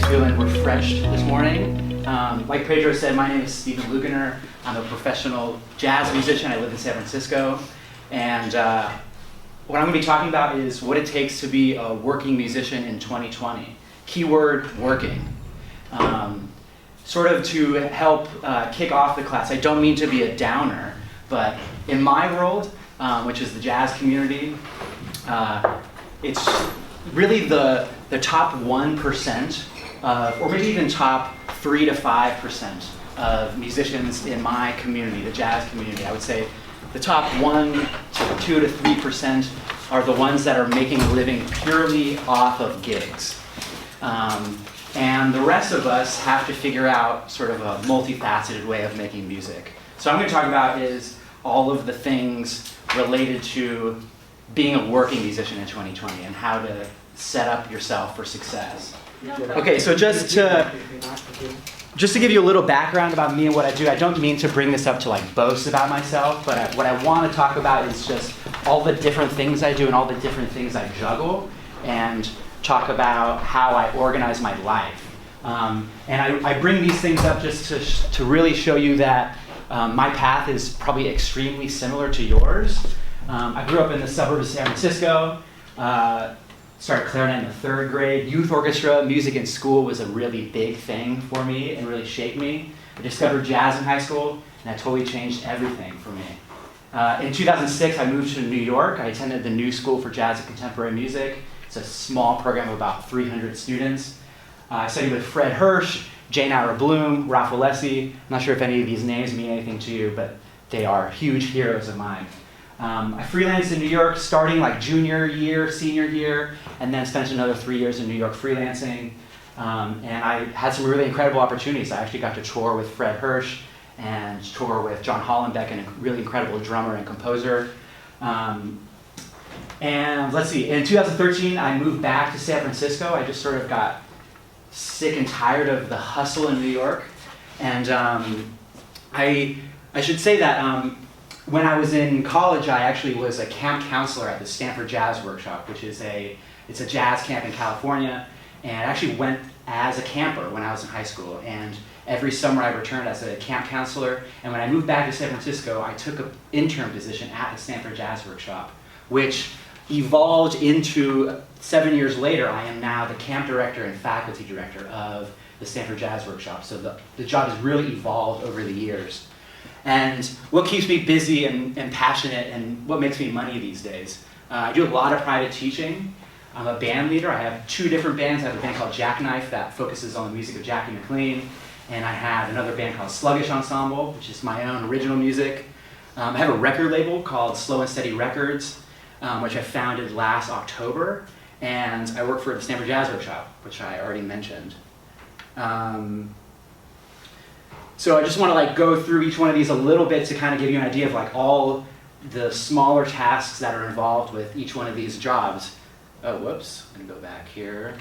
feeling refreshed this morning. Like Pedro said, my name is Stephen Lugerner. I'm a professional jazz musician. I live in San Francisco. And what I'm going to be talking about is what it takes to be a working musician in 2020. Keyword, working. Sort of to help kick off the class. I don't mean to be a downer, but in my world, which is the jazz community, it's really the top 1% or maybe even top 3 to 5% of musicians in my community, the jazz community. I would say the top 1 to 2 to 3% are the ones that are making a living purely off of gigs. And the rest of us have to figure out sort of a multifaceted way of making music. So I'm going to talk about is all of the things related to being a working musician in 2020 and how to set up yourself for success. Okay, so just to give you a little background about me and what I do, I don't mean to bring this up to like boast about myself, but what I want to talk about is just all the different things I do and all the different things I juggle, and talk about how I organize my life. And I bring these things up just to really show you that my path is probably extremely similar to yours. I grew up in the suburbs of San Francisco, started clarinet in the 3rd grade. Youth orchestra, music in school was a really big thing for me and really shaped me. I discovered jazz in high school, and that totally changed everything for me. In 2006, I moved to New York. I attended the New School for Jazz and Contemporary Music. It's a small program of about 300 students. I studied with Fred Hirsch, Jane Auer Bloom, Ralph Alessi. I'm not sure if any of these names mean anything to you, but they are huge heroes of mine. I freelanced in New York starting like junior year, senior year, and then spent another 3 years in New York freelancing. And I had some really incredible opportunities. I actually got to tour with Fred Hirsch and tour with John Hollenbeck, a really incredible drummer and composer. And let's see, in 2013, I moved back to San Francisco. I just sort of got sick and tired of the hustle in New York. And I should say that when I was in college, I actually was a camp counselor at the Stanford Jazz Workshop, which is it's a jazz camp in California. And I actually went as a camper when I was in high school. And every summer I returned as a camp counselor. And when I moved back to San Francisco, I took an intern position at the Stanford Jazz Workshop, which evolved into, 7 years later, I am now the camp director and faculty director of the Stanford Jazz Workshop. So the job has really evolved over the years. And what keeps me busy and passionate and what makes me money these days? I do a lot of private teaching. I'm a band leader. I have 2 different bands. I have a band called Jackknife that focuses on the music of Jackie McLean. And I have another band called Sluggish Ensemble, which is my own original music. I have a record label called Slow and Steady Records, which I founded last October. And I work for the Stanford Jazz Workshop, which I already mentioned. So I just want to like go through each one of these a little bit to kind of give you an idea of like all the smaller tasks that are involved with each one of these jobs. Oh, whoops, I'm gonna go back here.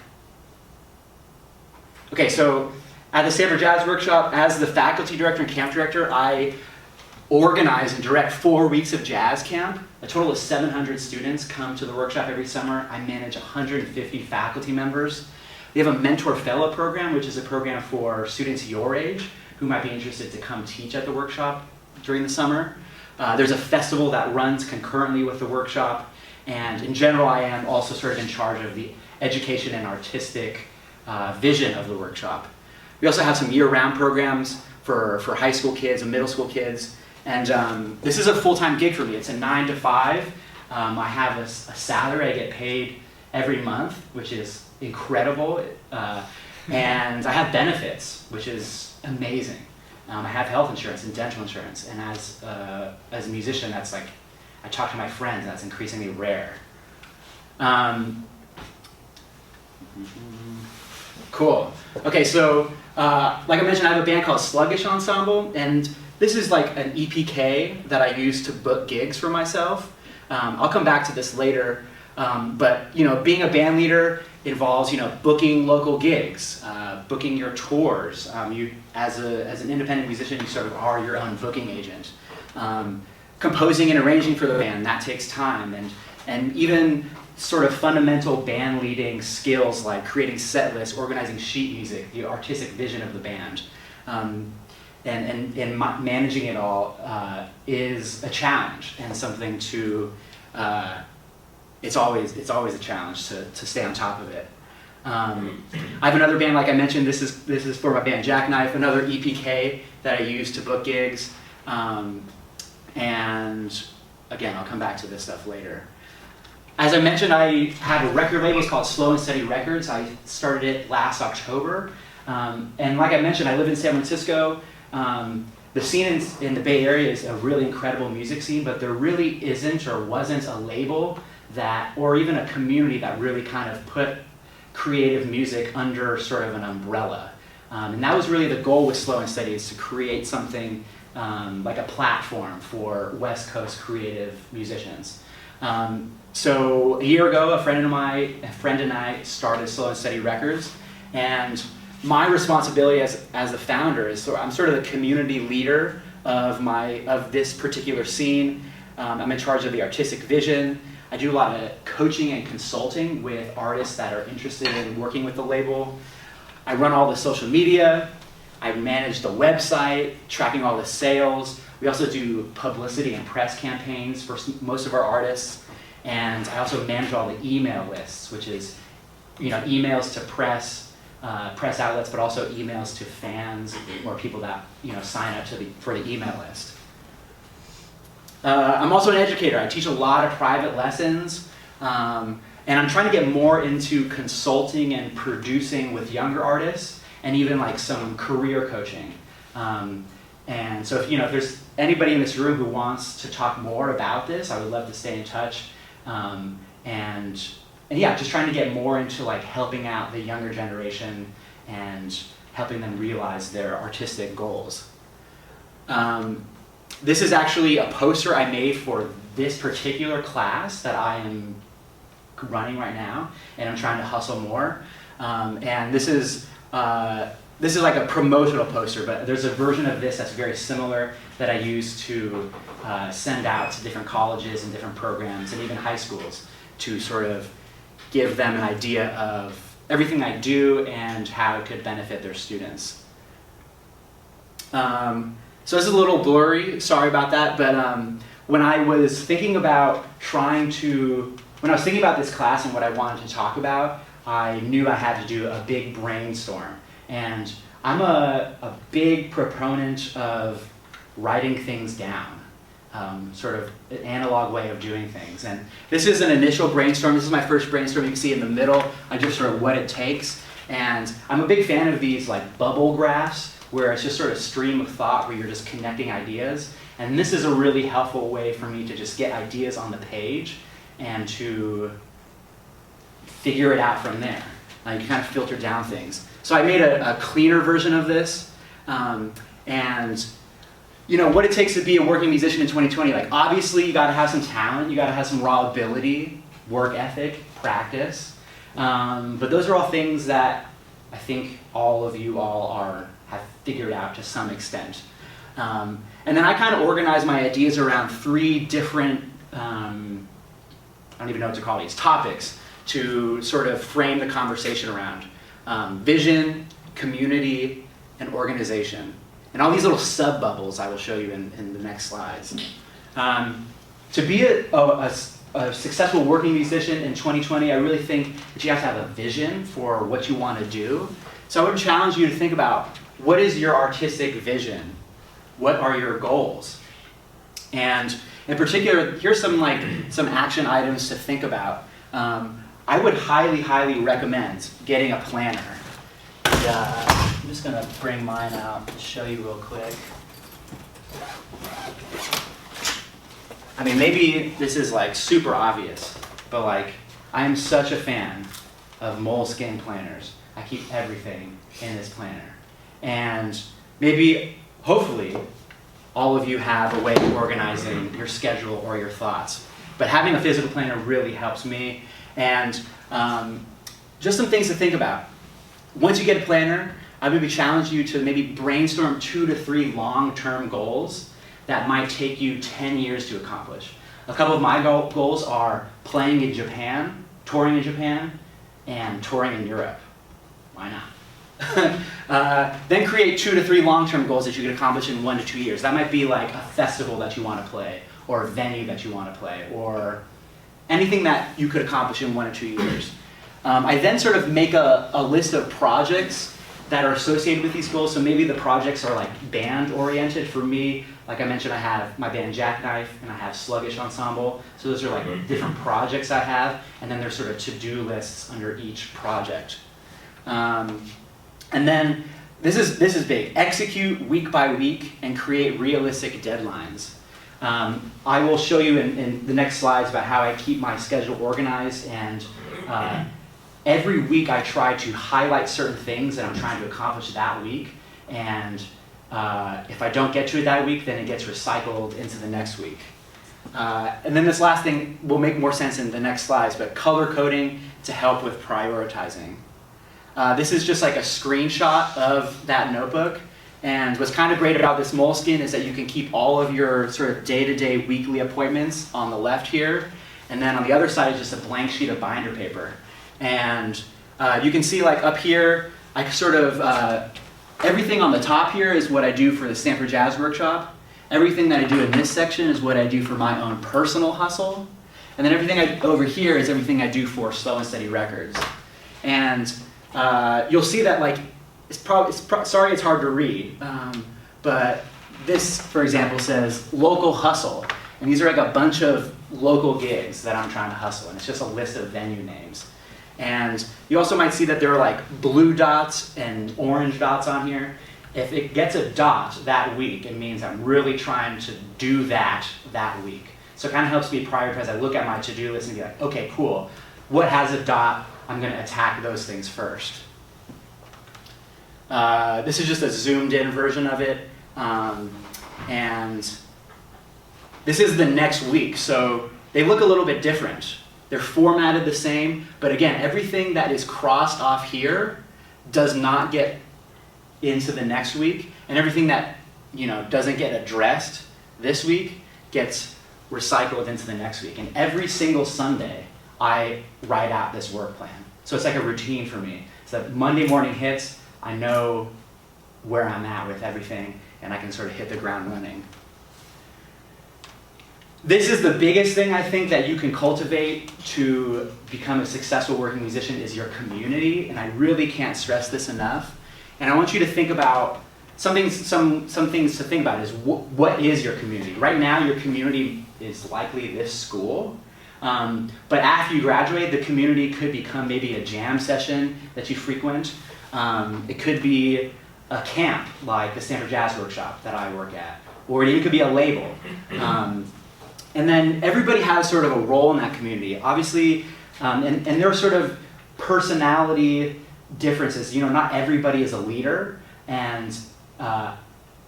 Okay, so at the Stanford Jazz Workshop, as the faculty director and camp director, I organize and direct 4 weeks of jazz camp. A total of 700 students come to the workshop every summer. I manage 150 faculty members. We have a mentor fellow program, which is a program for students your age who might be interested to come teach at the workshop during the summer. There's a festival that runs concurrently with the workshop. And in general, I am also sort of in charge of the education and artistic vision of the workshop. We also have some year-round programs for high school kids and middle school kids. And this is a full-time gig for me. It's a 9 to 5. I have a salary. I get paid every month, which is incredible. And I have benefits, which is amazing. I have health insurance and dental insurance. And as a musician, that's like, I talk to my friends, and that's increasingly rare. Cool. Okay, so like I mentioned, I have a band called Sluggish Ensemble, and this is like an EPK that I use to book gigs for myself. I'll come back to this later, but being a band leader involves booking local gigs, booking your tours. You as an independent musician, you sort of are your own booking agent. Composing and arranging for the band, that takes time, and even sort of fundamental band leading skills like creating set lists, organizing sheet music, the artistic vision of the band, and managing it all is a challenge and something to. It's always a challenge to stay on top of it. I have another band, like I mentioned. This is for my band Jackknife, another EPK that I use to book gigs, and again, I'll come back to this stuff later. As I mentioned, I have a record label. It's called Slow and Steady Records. I started it last October, and like I mentioned, I live in San Francisco. The scene in the Bay Area is a really incredible music scene, but there really isn't or wasn't a label that, or even a community that really kind of put creative music under sort of an umbrella. And that was really the goal with Slow and Steady, is to create something like a platform for West Coast creative musicians. So a year ago, a friend and I started Slow and Steady Records, and my responsibility as the founder is I'm sort of the community leader of this particular scene. I'm in charge of the artistic vision. I do a lot of coaching and consulting with artists that are interested in working with the label. I run all the social media. I manage the website, tracking all the sales. We also do publicity and press campaigns for most of our artists. And I also manage all the email lists, which is emails to press outlets, but also emails to fans or people that sign up for the email list. I'm also an educator. I teach a lot of private lessons, and I'm trying to get more into consulting and producing with younger artists, and even like some career coaching. And so if there's anybody in this room who wants to talk more about this, I would love to stay in touch. And yeah, just trying to get more into like helping out the younger generation and helping them realize their artistic goals. This is actually a poster I made for this particular class that I am running right now, and I'm trying to hustle more. And this is like a promotional poster, but there's a version of this that's very similar that I use to send out to different colleges and different programs and even high schools to sort of give them an idea of everything I do and how it could benefit their students. So this is a little blurry, sorry about that, but when I was thinking about this class and what I wanted to talk about, I knew I had to do a big brainstorm. And I'm a big proponent of writing things down, sort of an analog way of doing things. And this is an initial brainstorm. This is my first brainstorm. You can see in the middle, I just sort of what it takes. And I'm a big fan of these like bubble graphs, where it's just sort of stream of thought where you're just connecting ideas. And this is a really helpful way for me to just get ideas on the page and to figure it out from there. You kind of filter down things. So I made a cleaner version of this. And what it takes to be a working musician in 2020, like obviously you gotta have some talent, you gotta have some raw ability, work ethic, practice. But those are all things that I think all of you have figured out to some extent. And then I kind of organize my ideas around 3 different, I don't even know what to call these, topics to sort of frame the conversation around. Vision, community, and organization. And all these little sub-bubbles I will show you in the next slides. To be a successful working musician in 2020, I really think that you have to have a vision for what you want to do. So I would challenge you to think about, what is your artistic vision? What are your goals? And in particular, here's some action items to think about. I would highly, highly recommend getting a planner. And, I'm just gonna bring mine out to show you real quick. I mean, maybe this is like super obvious, but like, I am such a fan of Moleskine planners. I keep everything in this planner. And maybe, hopefully, all of you have a way of organizing your schedule or your thoughts. But having a physical planner really helps me. And just some things to think about. Once you get a planner, I would challenge you to maybe brainstorm 2 to 3 long-term goals that might take you 10 years to accomplish. A couple of my goals are playing in Japan touring in Japan, and touring in Europe. Why not? Then create 2 to 3 long-term goals that you can accomplish in 1 to 2 years. That might be like a festival that you want to play, or a venue that you want to play, or anything that you could accomplish in 1 to 2 years. I then sort of make a list of projects that are associated with these goals. So maybe the projects are like band-oriented. For me, like I mentioned, I have my band Jackknife and I have Sluggish Ensemble. So those are like different projects I have, and then there's sort of to-do lists under each project. And then this is big. Execute week by week and create realistic deadlines. I will show you in the next slides about how I keep my schedule organized, and every week I try to highlight certain things that I'm trying to accomplish that week, and if I don't get to it that week, then it gets recycled into the next week. And then this last thing will make more sense in the next slides, but color coding to help with prioritizing. This is just like a screenshot of that notebook, and what's kind of great about this Moleskine is that you can keep all of your sort of day-to-day weekly appointments on the left here, and then on the other side is just a blank sheet of binder paper. And you can see like up here, I sort of, everything on the top here is what I do for the Stanford Jazz Workshop. Everything that I do in this section is what I do for my own personal hustle. And then everything over here is everything I do for Slow and Steady Records. And you'll see that like, sorry it's hard to read, but this, for example, says local hustle. And these are like a bunch of local gigs that I'm trying to hustle, and it's just a list of venue names. And you also might see that there are like blue dots and orange dots on here. If it gets a dot that week, it means I'm really trying to do that week. So it kind of helps me prioritize. I look at my to-do list and be like, okay, cool. What has a dot? I'm going to attack those things first. This is just a zoomed in version of it. And this is the next week. So they look a little bit different. They're formatted the same, but again, everything that is crossed off here does not get into the next week, and everything that doesn't get addressed this week gets recycled into the next week. And every single Sunday, I write out this work plan. So it's like a routine for me. So that Monday morning hits, I know where I'm at with everything, and I can sort of hit the ground running. This is the biggest thing I think that you can cultivate to become a successful working musician is your community, and I really can't stress this enough. And I want you to think about some things to think about is what is your community? Right now your community is likely this school, but after you graduate, the community could become maybe a jam session that you frequent. It could be a camp like the Stanford Jazz Workshop that I work at, or it could be a label. And then everybody has sort of a role in that community. Obviously, and there are sort of personality differences. Not everybody is a leader, and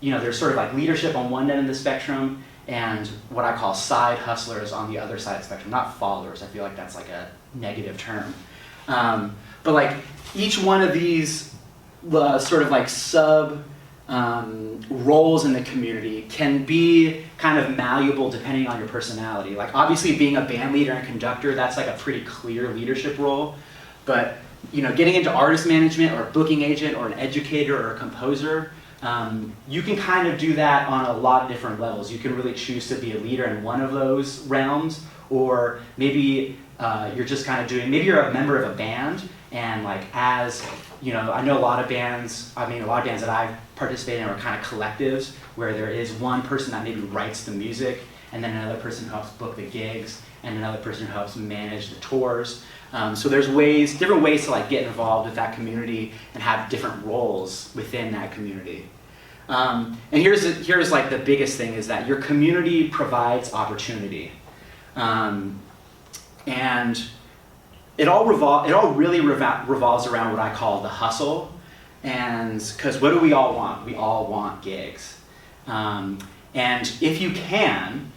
there's sort of like leadership on one end of the spectrum, and what I call side hustlers on the other side of the spectrum. Not followers. I feel like that's like a negative term. But like each one of these sort of like sub roles in the community can be kind of malleable depending on your personality. Like obviously being a band leader and conductor, that's like a pretty clear leadership role. But getting into artist management or a booking agent or an educator or a composer, you can kind of do that on a lot of different levels. You can really choose to be a leader in one of those realms, or maybe you're just kind of maybe you're a member of a band, and like as I know a lot of bands that I've participated in are kind of collectives where there is one person that maybe writes the music, and then another person who helps book the gigs, and another person who helps manage the tours. So there's different ways to like get involved with that community and have different roles within that community. And here's like the biggest thing is that your community provides opportunity, and it all really revolves around what I call the hustle. And because what do we all want? We all want gigs. And if you can,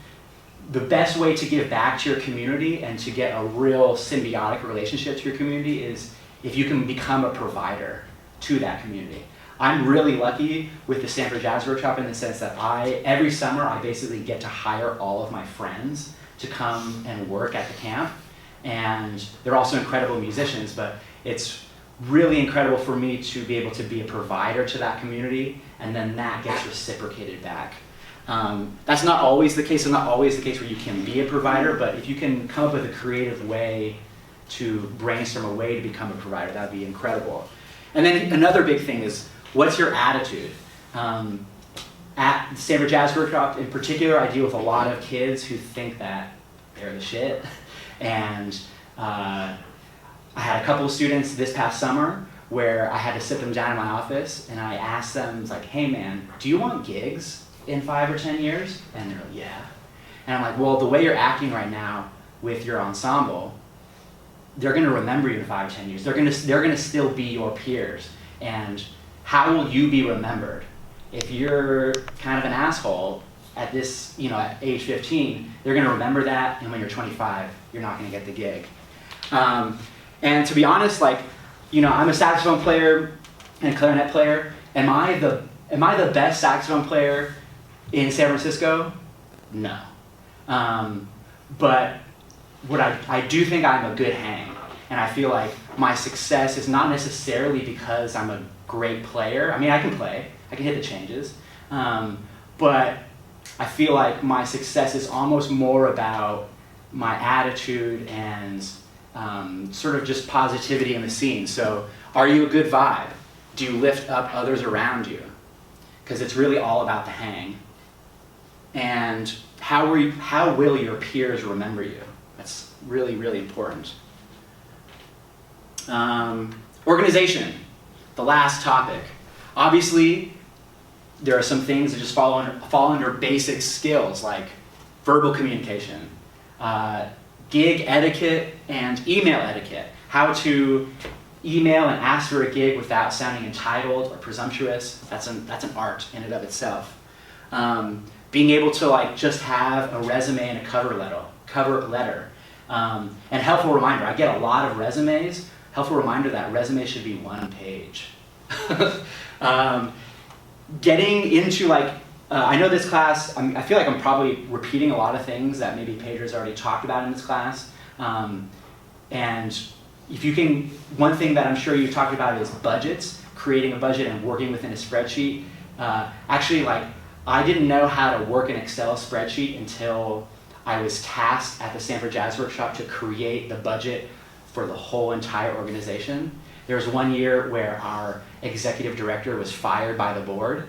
the best way to give back to your community and to get a real symbiotic relationship to your community is if you can become a provider to that community. I'm really lucky with the Stanford Jazz Workshop in the sense that every summer I basically get to hire all of my friends to come and work at the camp. and they're also incredible musicians, but it's really incredible for me to be able to be a provider to that community, and then that gets reciprocated back. That's not always the case. It's not always the case where you can be a provider, but if you can come up with a creative way to brainstorm a way to become a provider, that would be incredible. And then another big thing is, what's your attitude? At the Stanford Jazz Workshop in particular, I deal with a lot of kids who think that they're the shit. And I had a couple of students this past summer where I had to sit them down in my office and I asked them, it's like, hey man, do you want gigs in 5 or 10 years? And they're like, yeah. And I'm like, well, the way you're acting right now with your ensemble, they're gonna remember you in 5 or 10 years. They're gonna still be your peers. And how will you be remembered? If you're kind of an asshole at this, at age 15, they're gonna remember that, and when you're 25, you're not gonna get the gig. And to be honest, I'm a saxophone player and a clarinet player. Am I the best saxophone player in San Francisco? No. But what I do think I'm a good hang, and I feel like my success is not necessarily because I'm a great player. I mean, I can play, I can hit the changes, but I feel like my success is almost more about my attitude and sort of just positivity in the scene. So, are you a good vibe? Do you lift up others around you? Because it's really all about the hang. And how will your peers remember you? That's really, really important. Organization, the last topic. Obviously, there are some things that just fall under basic skills like verbal communication, gig etiquette, and email etiquette. How to email and ask for a gig without sounding entitled or presumptuous. That's an art in and of itself. Being able to just have a resume and a cover letter. And helpful reminder, I get a lot of resumes. Helpful reminder that resume should be 1 page. Getting into I know this class, I feel like I'm probably repeating a lot of things that maybe Pedro's already talked about in this class. And if you can, one thing that I'm sure you've talked about is budgets, creating a budget and working within a spreadsheet. Actually, I didn't know how to work an Excel spreadsheet until I was tasked at the Stanford Jazz Workshop to create the budget for the whole entire organization. There was one year where our executive director was fired by the board,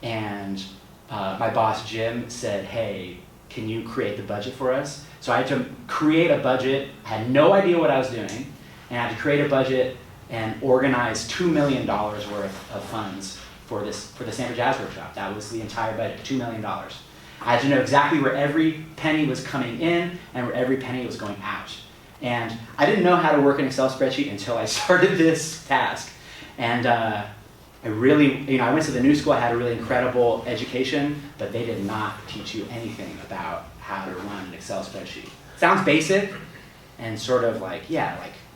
and my boss Jim said, hey, can you create the budget for us? So I had to create a budget, had no idea what I was doing, and I had to create a budget and organize $2 million worth of funds for the Stanford Jazz Workshop. That was the entire budget, $2 million. I had to know exactly where every penny was coming in and where every penny was going out. And I didn't know how to work an Excel spreadsheet until I started this task. And I really, I went to the new school, I had a really incredible education, but they did not teach you anything about how to run an Excel spreadsheet. Sounds basic and sort of I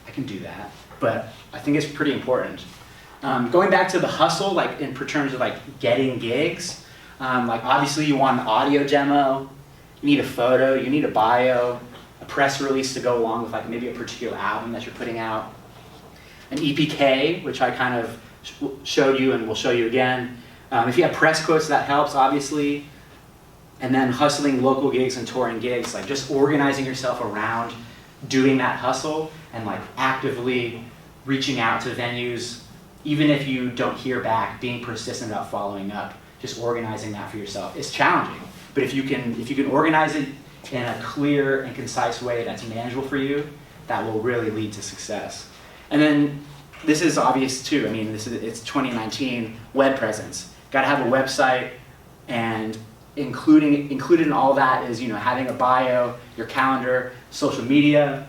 can do that, but I think it's pretty important. Going back to the hustle, in terms of getting gigs, obviously you want an audio demo, you need a photo, you need a bio, a press release to go along with maybe a particular album that you're putting out, an EPK, which I kind of showed you and will show you again. If you have press quotes, that helps, obviously. And then hustling local gigs and touring gigs, just organizing yourself around doing that hustle and actively reaching out to venues, even if you don't hear back, being persistent about following up, just organizing that for yourself. It's challenging, but if you can organize it in a clear and concise way that's manageable for you, that will really lead to success. And then this is obvious too. It's 2019, web presence. Got to have a website, and included in all that is having a bio, your calendar, social media.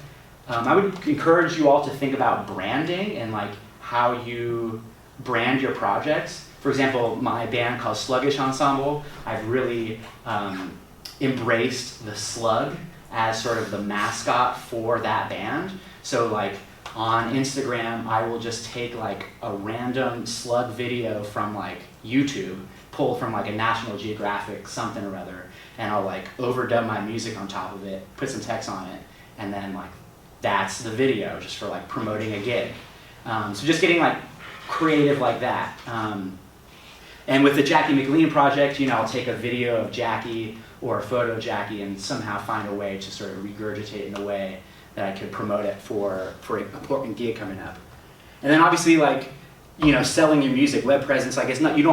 I would encourage you all to think about branding and how you brand your projects. For example, my band called Sluggish Ensemble, I've really embraced the slug as sort of the mascot for that band. So on Instagram, I will just take a random slug video from YouTube, pull from a National Geographic something or other, and I'll overdub my music on top of it, put some text on it, and then that's the video, just for like promoting a gig. So just getting like creative like that. And with the Jackie McLean project, I'll take a video of Jackie or a photo of Jackie and somehow find a way to sort of regurgitate in a way that I could promote it for an important gig coming up. And then obviously, like, selling your music, web presence, like, it's not, you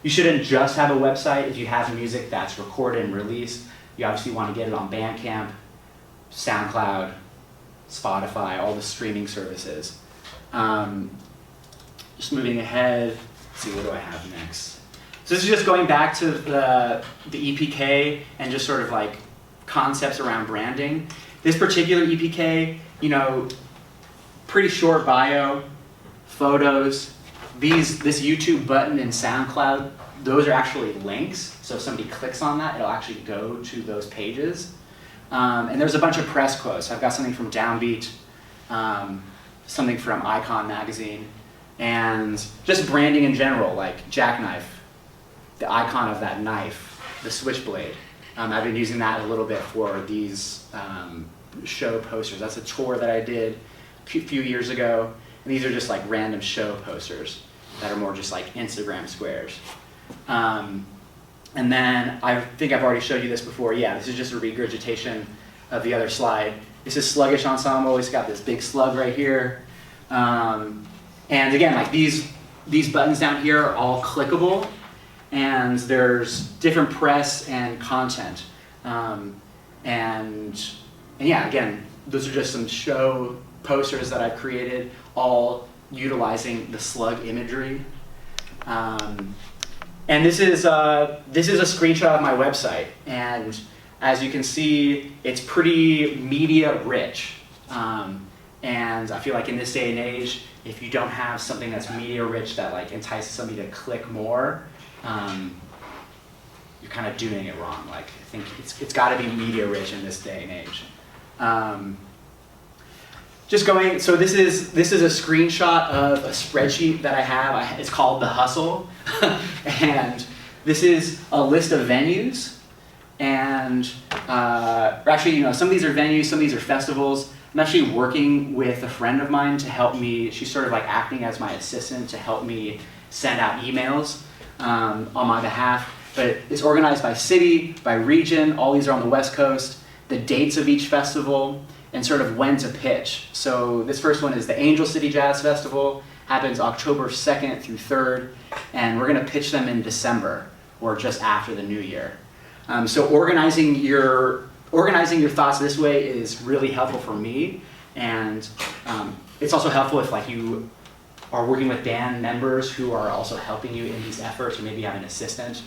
shouldn't just have a website if you have music that's recorded and released. You obviously want to get it on Bandcamp, SoundCloud, Spotify, all the streaming services. Just moving ahead, let's see, what do I have next? So this is just going back to the EPK and just sort of like concepts around branding. This particular EPK, pretty short bio, photos, this YouTube button in SoundCloud, those are actually links. So if somebody clicks on that, it'll actually go to those pages. And there's a bunch of press quotes. I've got something from Downbeat, something from Icon magazine, and just branding in general, like Jackknife, the icon of that knife, the switchblade. I've been using that a little bit for these show posters. That's a tour that I did a few years ago, and these are just like random show posters that are more just like Instagram squares. And then I think I've already showed you this before. Yeah, this is just a regurgitation of the other slide. This is Sluggish Ensemble. It's got this big slug right here. And again, like these buttons down here are all clickable, and there's different press and content. And yeah, again, those are just some show posters that I've created, all utilizing the slug imagery. And this is a screenshot of my website, and as you can see, it's pretty media rich. And I feel like in this day and age, if you don't have something that's media rich that like entices somebody to click more, you're kind of doing it wrong. Like, I think it's got to be media rich in this day and age. So this is a screenshot of a spreadsheet that I have. It's called The Hustle. And this is a list of venues. And actually, some of these are venues, some of these are festivals. I'm actually working with a friend of mine to help me. She's sort of like acting as my assistant to help me send out emails on my behalf. But it's organized by city, by region. All these are on the West Coast. The dates of each festival, and sort of when to pitch. So this first one is the Angel City Jazz Festival, happens October 2nd through 3rd, and we're gonna pitch them in December, or just after the new year. So organizing your thoughts this way is really helpful for me, and it's also helpful if like you are working with band members who are also helping you in these efforts, or maybe you have an assistant.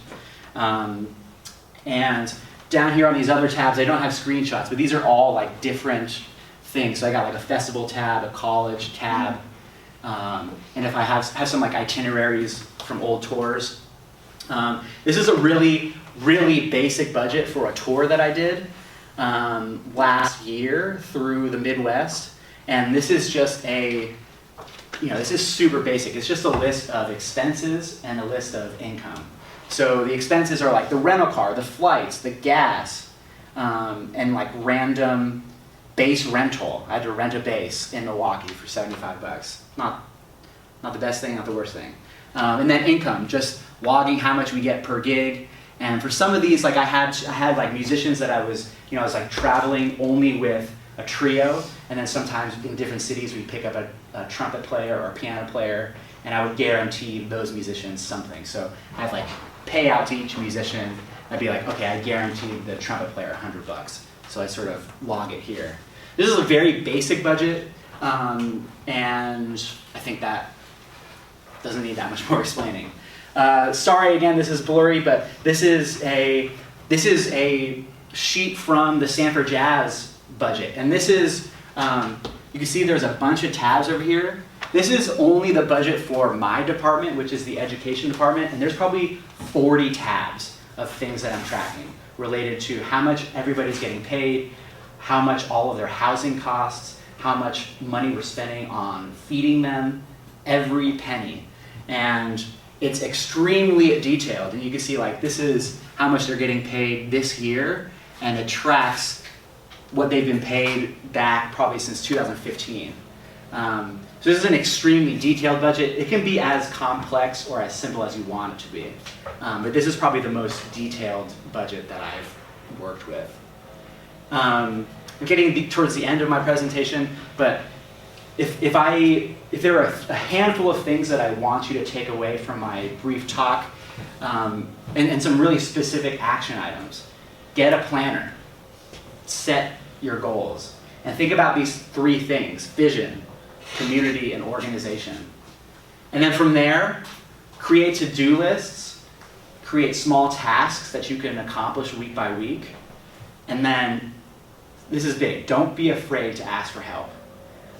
And down here on these other tabs, I don't have screenshots, but these are all like different things. So I got like a festival tab, a college tab, and if I have some like itineraries from old tours. This is a really, really basic budget for a tour that I did last year through the Midwest. And this is just this is super basic. It's just a list of expenses and a list of income. So the expenses are like the rental car, the flights, the gas, and like random bass rental. I had to rent a bass in Milwaukee for $75. Not the best thing, not the worst thing. And then income, just logging how much we get per gig. And for some of these, like I had like musicians that I was like traveling only with a trio, and then sometimes in different cities we'd pick up a trumpet player or a piano player, and I would guarantee those musicians something. So I'd like pay out to each musician. I'd be like, okay, I guaranteed the trumpet player $100. So I sort of log it here. This is a very basic budget, and I think that doesn't need that much more explaining. Sorry again, this is blurry, but this is a sheet from the Sanford Jazz budget, and this is you can see there's a bunch of tabs over here. This is only the budget for my department, which is the education department, and there's probably 40 tabs of things that I'm tracking related to how much everybody's getting paid, how much all of their housing costs, how much money we're spending on feeding them, every penny. And it's extremely detailed, and you can see like this is how much they're getting paid this year, and it tracks what they've been paid back probably since 2015. So this is an extremely detailed budget. It can be as complex or as simple as you want it to be. But this is probably the most detailed budget that I've worked with. I'm getting towards the end of my presentation, but if there are a handful of things that I want you to take away from my brief talk, and some really specific action items, get a planner, set your goals, and think about these 3 things: vision, community, and organization. And then from there, create to-do lists, create small tasks that you can accomplish week by week. And then, this is big, don't be afraid to ask for help.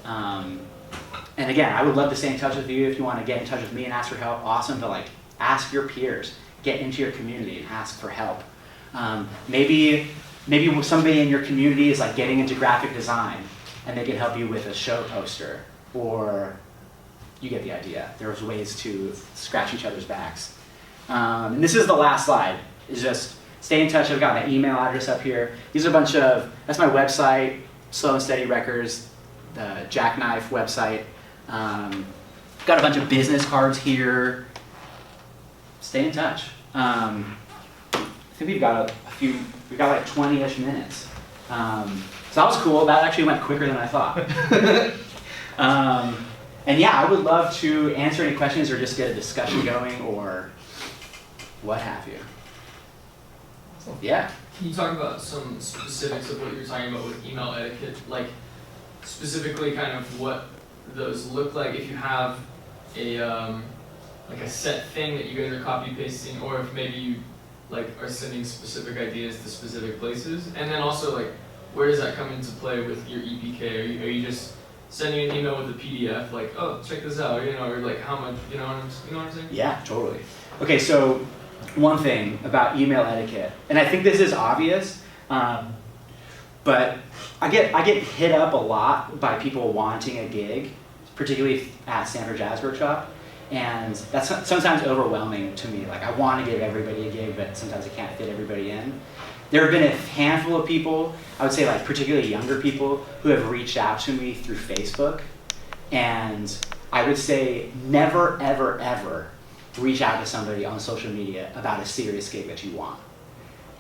And again, I would love to stay in touch with you. If you want to get in touch with me and ask for help, awesome, but like, ask your peers, get into your community and ask for help. Maybe somebody in your community is like getting into graphic design and they can help you with a show poster, or you get the idea. There's ways to scratch each other's backs. And this is the last slide, is just stay in touch. I've got my email address up here. These are that's my website, Slow and Steady Records, the Jackknife website. Got a bunch of business cards here. Stay in touch. I think we've got we've got like 20-ish minutes. So that was cool. That actually went quicker than I thought. And yeah, I would love to answer any questions or just get a discussion going or what have you. Yeah. Can you talk about some specifics of what you're talking about with email etiquette? Like specifically kind of what those look like, if you have a like a set thing that you guys are copy pasting, or if maybe you like are sending specific ideas to specific places. And then also like, where does that come into play with your EPK? Are you just sending an email with a PDF like, oh, check this out, or like how much, you know what I'm saying? Yeah, totally. Okay, so one thing about email etiquette, and I think this is obvious, but I get hit up a lot by people wanting a gig, particularly at Stanford Jazz Workshop, and that's sometimes overwhelming to me. Like, I want to give everybody a gig, but sometimes I can't fit everybody in. There have been a handful of people, I would say like particularly younger people, who have reached out to me through Facebook, and I would say never, ever, ever reach out to somebody on social media about a serious gig that you want.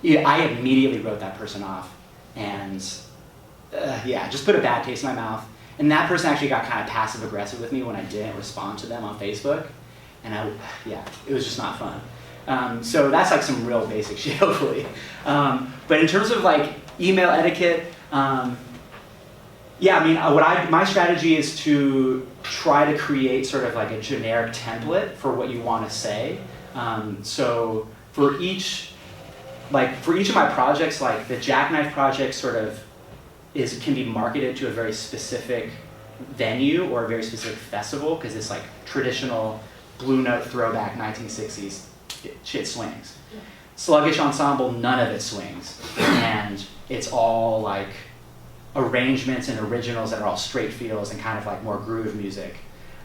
I immediately wrote that person off, and just put a bad taste in my mouth. And that person actually got kind of passive aggressive with me when I didn't respond to them on Facebook, and it was just not fun. So that's like some real basic shit, hopefully. But in terms of like email etiquette, my strategy is to try to create sort of like a generic template for what you want to say. So for each of my projects, like the Jackknife project sort of can be marketed to a very specific venue or a very specific festival, because it's like traditional Blue Note throwback 1960s shit swings. Yeah. Sluggish Ensemble, none of it swings. And it's all like arrangements and originals that are all straight feels and kind of like more groove music.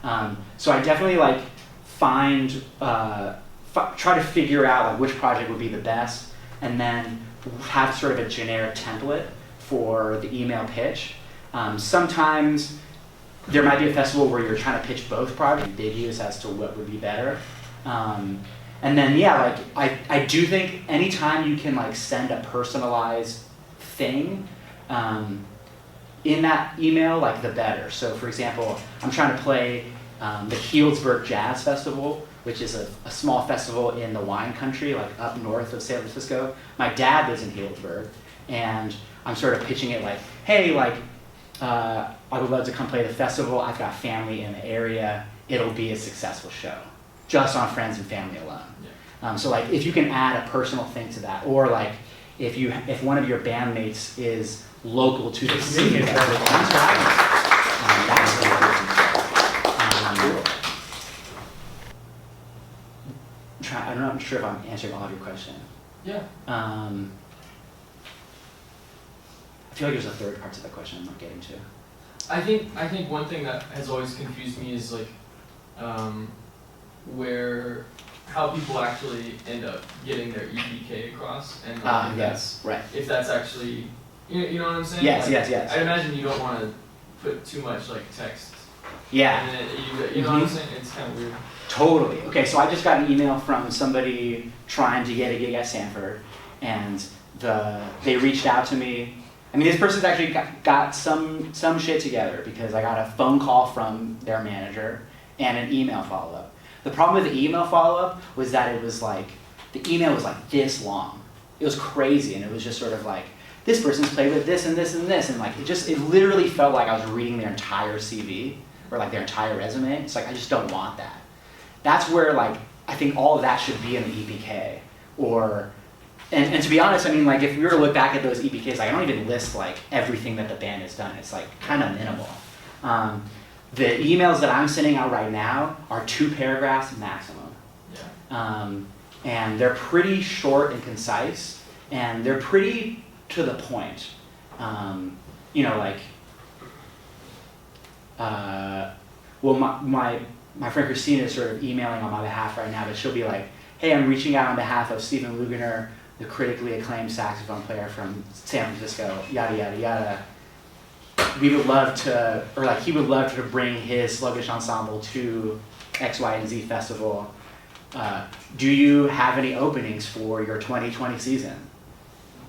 So I definitely like try to figure out like which project would be the best, and then have sort of a generic template for the email pitch. Sometimes there might be a festival where you're trying to pitch both projects, ambiguous as to what would be better. And then I do think anytime you can like send a personalized thing in that email, like the better. So for example, I'm trying to play the Healdsburg Jazz Festival, which is a small festival in the wine country, like up north of San Francisco. My dad lives in Healdsburg, and I'm sort of pitching it like, hey, like, I would love to come play the festival. I've got family in the area. It'll be a successful show, just on friends and family alone. Yeah. So like, if you can add a personal thing to that, or like, if one of your bandmates is local to the city, that's I'm not sure if I'm answering all of your question. Yeah. I feel like there's a third part to that question I'm not getting to. I think one thing that has always confused me is like how people actually end up getting their EPK across, and like yes, right. If that's actually You know what I'm saying? Yes, like, yes, yes. I imagine you don't want to put too much like text. Yeah. And you know what I'm saying? It's kind of weird. Totally. Okay, so I just got an email from somebody trying to get a gig at Stanford, and they reached out to me. I mean, this person's actually got some shit together, because I got a phone call from their manager and an email follow-up. The problem with the email follow-up was that it was like, the email was like this long. It was crazy, and it was just sort of like, this person's played with this and this and this, and like, it literally felt like I was reading their entire CV, or like their entire resume. It's like, I just don't want that. That's where like, I think all of that should be in the EPK, or, and to be honest, I mean, like, if we were to look back at those EPKs, like, I don't even list like everything that the band has done. It's like kind of minimal. The emails that I'm sending out right now are 2 paragraphs maximum. Yeah. And they're pretty short and concise, and they're pretty to the point. You know, like, well, my friend Christina is sort of emailing on my behalf right now, but she'll be like, hey, I'm reaching out on behalf of Stephen Lugerner, the critically acclaimed saxophone player from San Francisco, yada, yada, yada. We would love to, or like, he would love to bring his sluggish ensemble to X, Y, and Z festival. Do you have any openings for your 2020 season?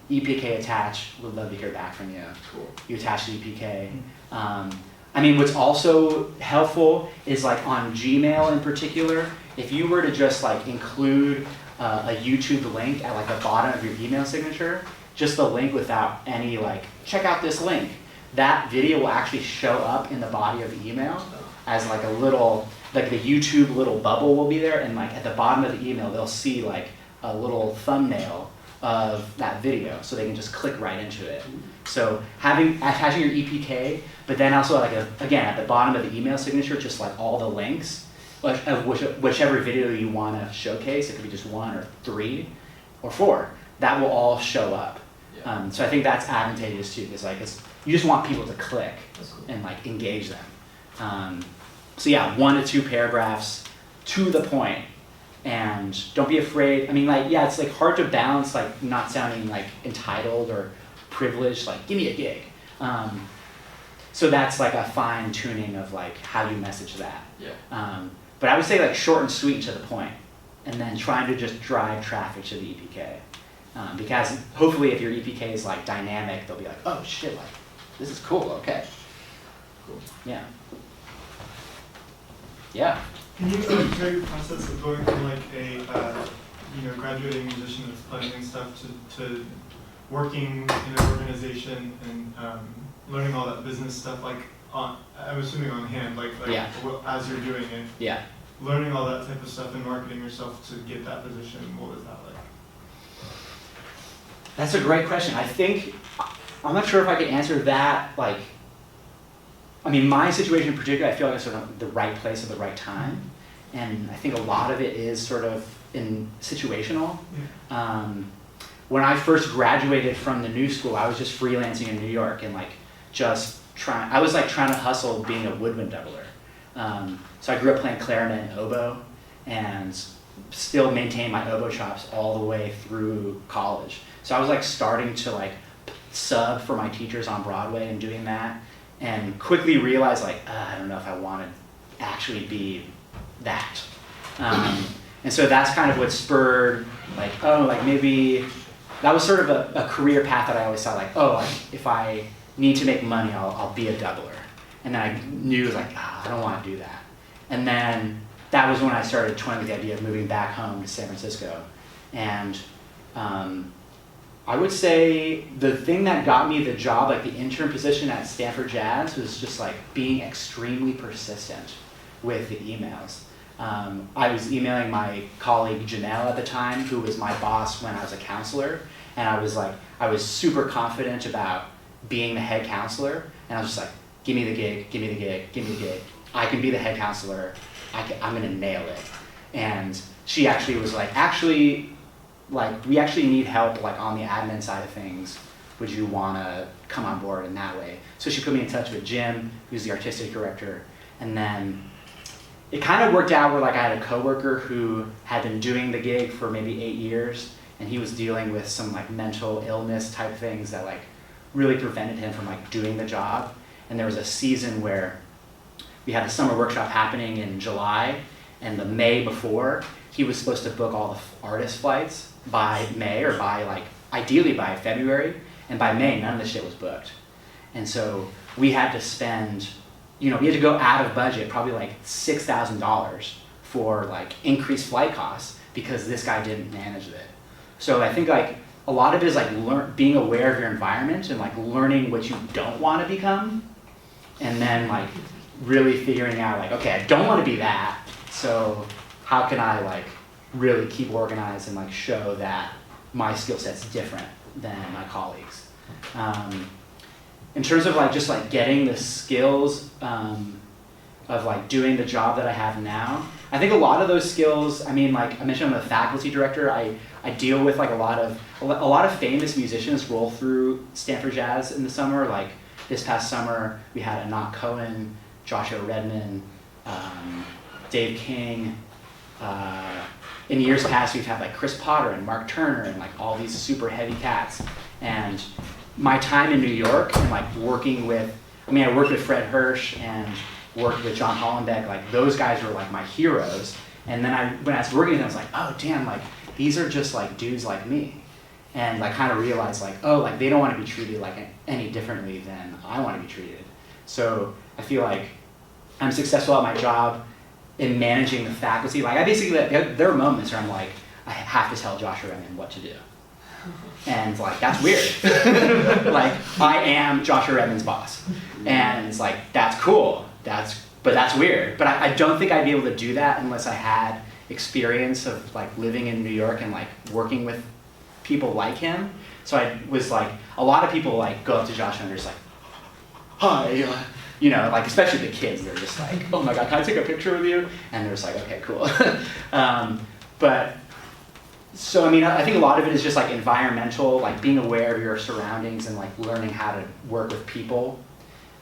EPK attached, would love to hear back from you. Cool. You attach the EPK. I mean, what's also helpful is like on Gmail in particular, if you were to just like include a YouTube link at like the bottom of your email signature, just the link without any like, check out this link, that video will actually show up in the body of the email as like a little, like the YouTube little bubble will be there, and like at the bottom of the email, they'll see like a little thumbnail of that video, so they can just click right into it. So attaching your EPK, but then also like again at the bottom of the email signature, just like all the links of whichever video you want to showcase. It could be just 1 or 3 or 4. That will all show up. Yeah. So I think that's advantageous too, because like you just want people to click and like engage them. So yeah, 1 to 2 paragraphs, to the point. And don't be afraid. I mean, like, yeah, it's like hard to balance like not sounding like entitled or privileged, like give me a gig. So that's like a fine tuning of like how you message that. Yeah. But I would say like short and sweet to the point, and then trying to just drive traffic to the EPK. Because hopefully if your EPK is like dynamic, they'll be like, oh shit, like this is cool, okay. Cool. Yeah. Yeah. Can you share your process of going from like a graduating musician that's playing and stuff to working in an organization and learning all that business stuff, like I'm assuming on hand, like yeah. As you're doing it, yeah. learning all that type of stuff and marketing yourself to get that position. What was that like? That's a great question. I think I'm not sure if I could answer that like. I mean, my situation in particular, I feel like I'm sort of the right place at the right time. And I think a lot of it is sort of situational. Yeah. When I first graduated from the New School, I was just freelancing in New York and like I was like trying to hustle being a woodwind doubler. So I grew up playing clarinet and oboe, and still maintained my oboe chops all the way through college. So I was like starting to like sub for my teachers on Broadway and doing that. And quickly realized like, I don't know if I want to actually be that. And so that's kind of what spurred like, oh, like maybe, that was sort of a career path that I always saw like, oh, like, if I need to make money, I'll be a doubler. And then I knew like, I don't want to do that. And then that was when I started toying with the idea of moving back home to San Francisco. And I would say the thing that got me the job, like the intern position at Stanford Jazz, was just like being extremely persistent with the emails. I was emailing my colleague Janelle at the time, who was my boss when I was a counselor, and I was super confident about being the head counselor, and I was just like, give me the gig, give me the gig, give me the gig. I can be the head counselor, I'm gonna nail it. And she actually was like, we actually need help like on the admin side of things. Would you wanna come on board in that way? So she put me in touch with Jim, who's the artistic director. And then it kind of worked out where like I had a coworker who had been doing the gig for maybe 8 years, and he was dealing with some like mental illness type things that like really prevented him from like doing the job. And there was a season where we had the summer workshop happening in July, and the May before, he was supposed to book all the artist flights by May, or by like, ideally by February, and by May, none of the shit was booked. And so we had to spend, we had to go out of budget, probably like $6,000 for like increased flight costs because this guy didn't manage it. So I think like a lot of it is like being aware of your environment and like learning what you don't want to become, and then like really figuring out like, okay, I don't want to be that, so how can I like really keep organized and like show that my skill set's different than my colleagues. In terms of like just like getting the skills of like doing the job that I have now, I think a lot of those skills, I mean, like I mentioned, I'm a faculty director. I deal with like a lot of famous musicians roll through Stanford Jazz in the summer. Like this past summer, we had Anat Cohen, Joshua Redman, Dave King. In years past, we've had like Chris Potter and Mark Turner and like all these super heavy cats. And my time in New York and like working with, I worked with Fred Hirsch and worked with John Hollenbeck, like those guys were like my heroes. And then when I was working with them, I was like, oh damn, like these are just like dudes like me. And like kind of realized like, oh, like they don't want to be treated like any differently than I want to be treated. So I feel like I'm successful at my job in managing the faculty. Like I basically, there are moments where I'm like, I have to tell Joshua Redman what to do. And like, that's weird. Like, I am Joshua Redman's boss. And it's like, that's cool. But that's weird. But I don't think I'd be able to do that unless I had experience of like living in New York and like working with people like him. So I was like, a lot of people like go up to Joshua and they're just like, hi, like especially the kids, they're just like, oh my God, can I take a picture with you? And they're just like, okay, cool. But so, I think a lot of it is just like environmental, like being aware of your surroundings and like learning how to work with people.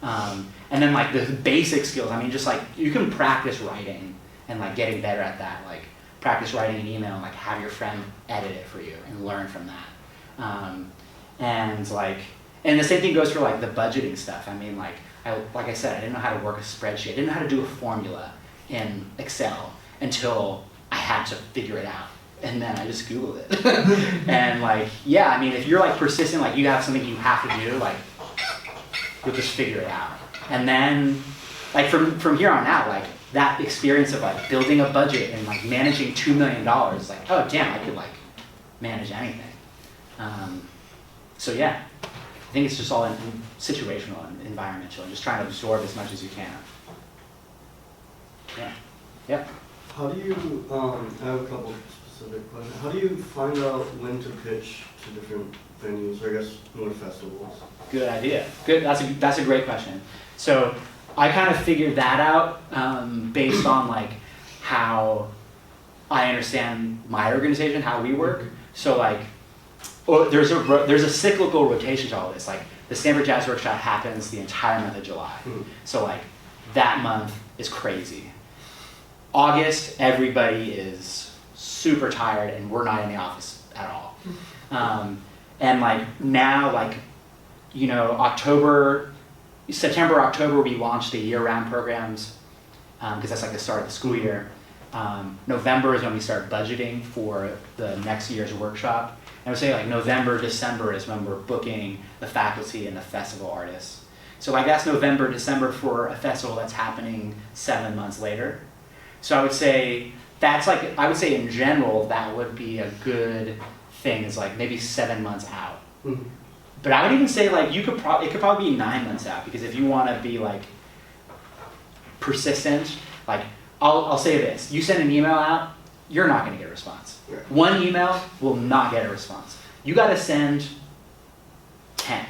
And then like the basic skills, just like you can practice writing and like getting better at that, like practice writing an email and like have your friend edit it for you and learn from that. And the same thing goes for like the budgeting stuff. Like I said, I didn't know how to work a spreadsheet. I didn't know how to do a formula in Excel until I had to figure it out. And then I just Googled it. And like, yeah, if you're like persistent, like you have something you have to do, like you'll just figure it out. And then like from here on out, like that experience of like building a budget and like managing $2 million, like, oh damn, I could like manage anything. So yeah, I think it's just all situational and environmental and just trying to absorb as much as you can. Yeah. Yep. How do you, I have a couple specific questions. How do you find out when to pitch to different venues, or I guess more festivals? Good idea. Good. That's a great question. So I kind of figured that out based on like how I understand my organization, how we work. So like, there's a cyclical rotation to all this. Like the Stanford Jazz Workshop happens the entire month of July. So like that month is crazy. August, everybody is super tired and we're not in the office at all. And like now, like, September, October, we launched the year-round programs because that's like the start of the school year. November is when we start budgeting for the next year's workshop. And I would say like November, December is when we're booking the faculty and the festival artists. So like that's November, December for a festival that's happening 7 months later. So I would say in general, that would be a good thing, is like maybe 7 months out. Mm-hmm. But I would even say like it could probably be 9 months out, because if you want to be like persistent, like I'll say this, you send an email out, you're not going to get a response. Right. One email will not get a response. You got to send 10.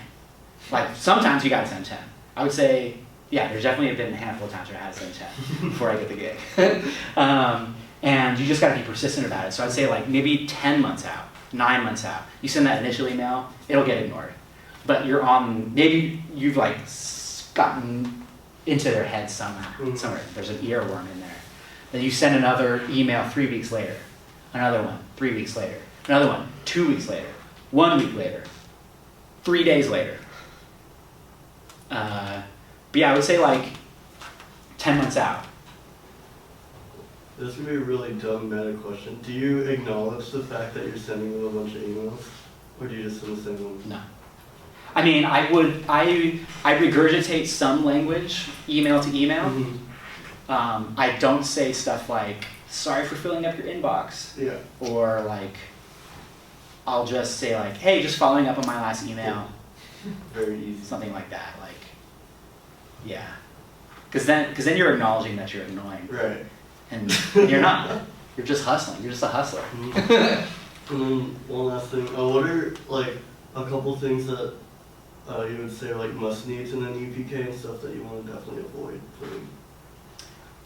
Like sometimes you got to send 10. I would say, yeah, there's definitely been a handful of times where I had to send 10 before I get the gig. And you just got to be persistent about it. So I'd say like maybe 10 months out, 9 months out. You send that initial email, it'll get ignored. But maybe you've like gotten into their head somehow, somewhere. There's an earworm in there. Then you send another email 3 weeks later, another one 3 weeks later, another one 2 weeks later, 1 week later, 3 days later. But yeah, I would say like 10 months out. This is gonna be a really dumb meta question. Do you acknowledge the fact that you're sending them a bunch of emails? Or do you just send the same one? No. I mean, I regurgitate some language, email to email. Mm-hmm. I don't say stuff like, sorry for filling up your inbox. Yeah. Or like, I'll just say like, hey, just following up on my last email. Very easy. Something like that, like, yeah. Because then you're acknowledging that you're annoying. Right. And you're not. You're just hustling. You're just a hustler. Mm-hmm. And then one last thing. What are like a couple things that you would say are like must needs in an EPK and stuff that you want to definitely avoid putting?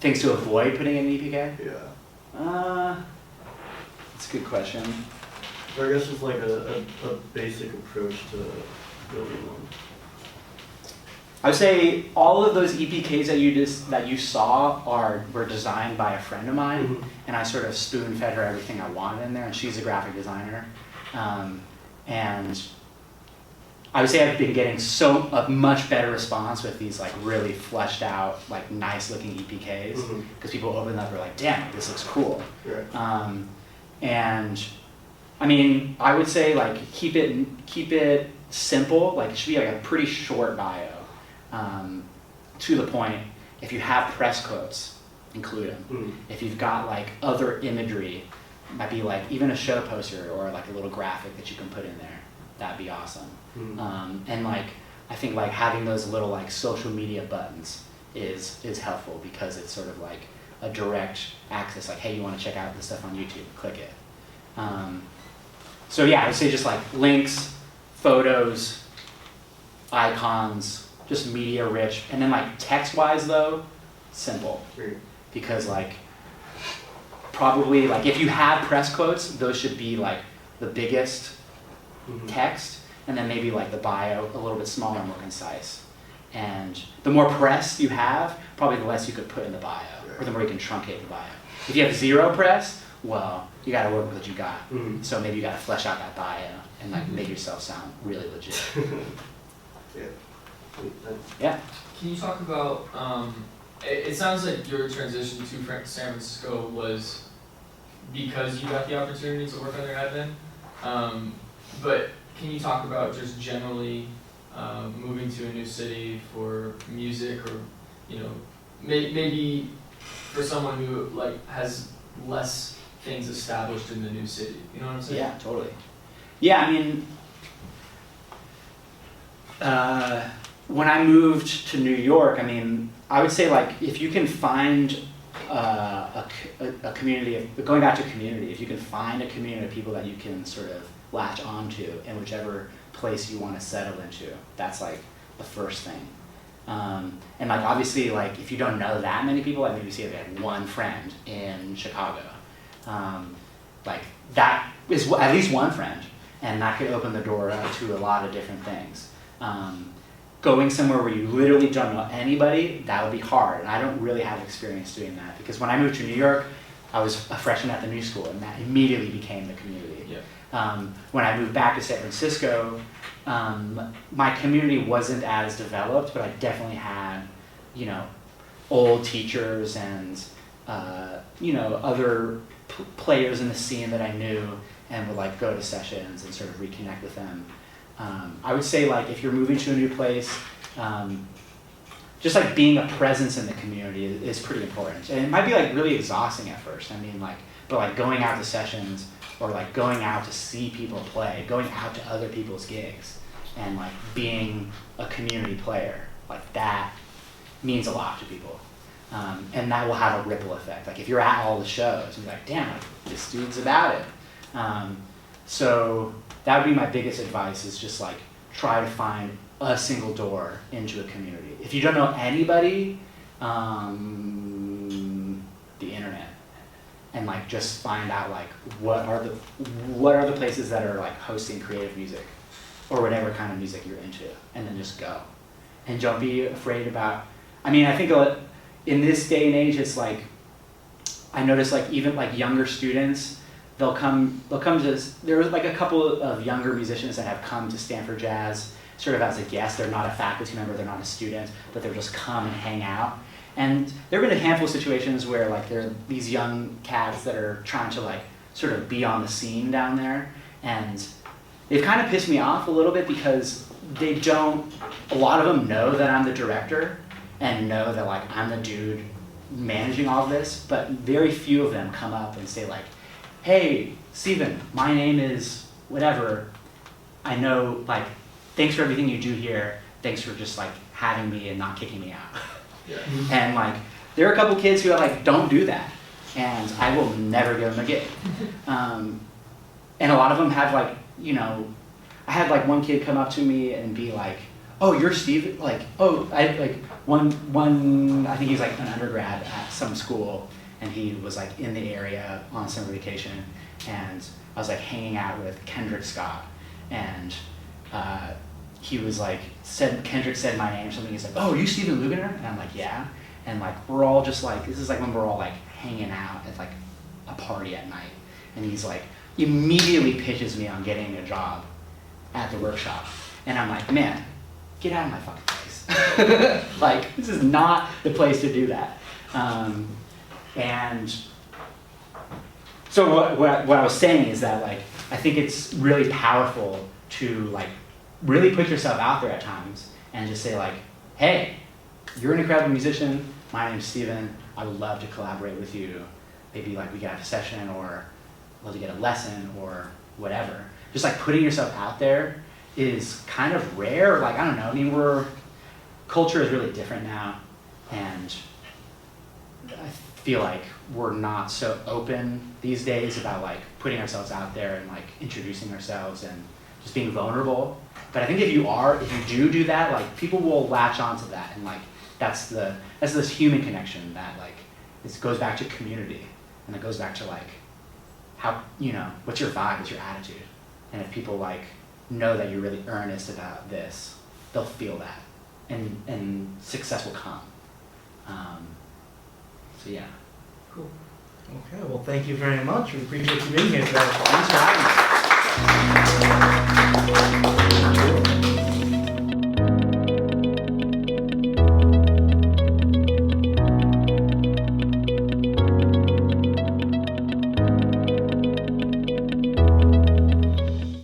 Things to avoid putting in an EPK? Yeah. That's a good question. Or I guess it's like a basic approach to building one. I would say all of those EPKs that you saw were designed by a friend of mine, Mm-hmm. and I sort of spoon-fed her everything I wanted in there, and she's a graphic designer. And I would say I've been getting a much better response with these like really fleshed out, like nice looking EPKs, because people open them up and are like, damn, this looks cool. Right. And I mean, I would say like keep it simple. Like it should be like a pretty short bio, to the point. If you have press quotes, include them. If you've got like other imagery, might be like even a show poster or like a little graphic that you can put in there. That'd be awesome. And like I think like having those little like social media buttons is helpful because it's sort of like a direct access. Like, hey, you want to check out this stuff on YouTube? Click it. So yeah, I would say just like links, photos, icons, just media rich, and then like text-wise though, simple. Because like probably like if you have press quotes, those should be like the biggest text, and then maybe like the bio a little bit smaller, more concise. And the more press you have, probably the less you could put in the bio, or the more you can truncate the bio. If you have zero press, well, you got to work with what you got. So maybe you got to flesh out that bio and like make yourself sound really legit. Yeah. Can you talk about, it sounds like your transition to San Francisco was because you got the opportunity to work under admin, but can you talk about just generally moving to a new city for music, or maybe for someone who like has less things established in the new city, you know what I'm saying? Yeah, totally. Yeah, I mean, when I moved to New York, I mean, I would say like if you can find a community, going back to community, if you can find a community of people that you can sort of latch onto in whichever place you want to settle into, that's like the first thing. And like obviously like if you don't know that many people, like maybe you see if you had one friend in Chicago, like that is at least one friend, and that could open the door to a lot of different things. Going somewhere where you literally don't know anybody, that would be hard, and I don't really have experience doing that because when I moved to New York, I was a freshman at the new school, and that immediately became the community. Yeah. When I moved back to San Francisco, my community wasn't as developed, but I definitely had, old teachers and, other players in the scene that I knew and would like go to sessions and sort of reconnect with them. I would say like if you're moving to a new place, just like being a presence in the community is pretty important. And it might be like really exhausting at first. I mean but like going out to sessions or like going out to see people play, going out to other people's gigs and like being a community player, like that means a lot to people. And that will have a ripple effect. Like if you're at all the shows, you're like, damn, like, this dude's about it. So that would be my biggest advice, is just like try to find a single door into a community. If you don't know anybody, the internet, and like just find out like what are the places that are like hosting creative music or whatever kind of music you're into, and then just go. And don't be afraid about, I mean, I think in this day and age, it's like, I notice like even like younger students, they'll come to, there was like a couple of younger musicians that have come to Stanford Jazz sort of as a guest. They're not a faculty member, they're not a student, but they'll just come and hang out. And there have been a handful of situations where like there are these young cats that are trying to like sort of be on the scene down there, and they've kind of pissed me off a little bit because they don't, a lot of them know that I'm the director and know that like I'm the dude managing all of this, but very few of them come up and say like, hey, Steven, my name is whatever. I know, like, thanks for everything you do here. Thanks for just like having me and not kicking me out. Yeah. And like, there are a couple kids who like don't do that, and I will never give them a gig. And a lot of them have like, you know, I had like one kid come up to me and be like, oh, you're Steve? Like, oh, I like one, I think he's like an undergrad at some school, and he was like in the area on summer vacation, and I was like hanging out with Kendrick Scott, and he was like, Kendrick said my name, something, he's like, oh, are you Steven Lugerner? And I'm like, yeah. And like, we're all just like, this is like when we're all like hanging out at like a party at night, and he's like, immediately pitches me on getting a job at the workshop. And I'm like, man, get out of my fucking face. Like, this is not the place to do that. And so what I was saying is that like, I think it's really powerful to like, really put yourself out there at times and just say like, hey, you're an incredible musician, my name's Steven, I would love to collaborate with you. Maybe like we could have a session, or love to get a lesson, or whatever. Just like putting yourself out there is kind of rare. Like, I don't know, I mean, culture is really different now, and I feel like we're not so open these days about like putting ourselves out there and like introducing ourselves and just being vulnerable. But I think if you do that, like people will latch onto that, and like that's this human connection that like this goes back to community, and it goes back to like how, you know, what's your vibe, what's your attitude. And if people like know that you're really earnest about this, they'll feel that, and success will come. So yeah. Cool. Okay, well, thank you very much. We appreciate you being here today. Thanks for having me.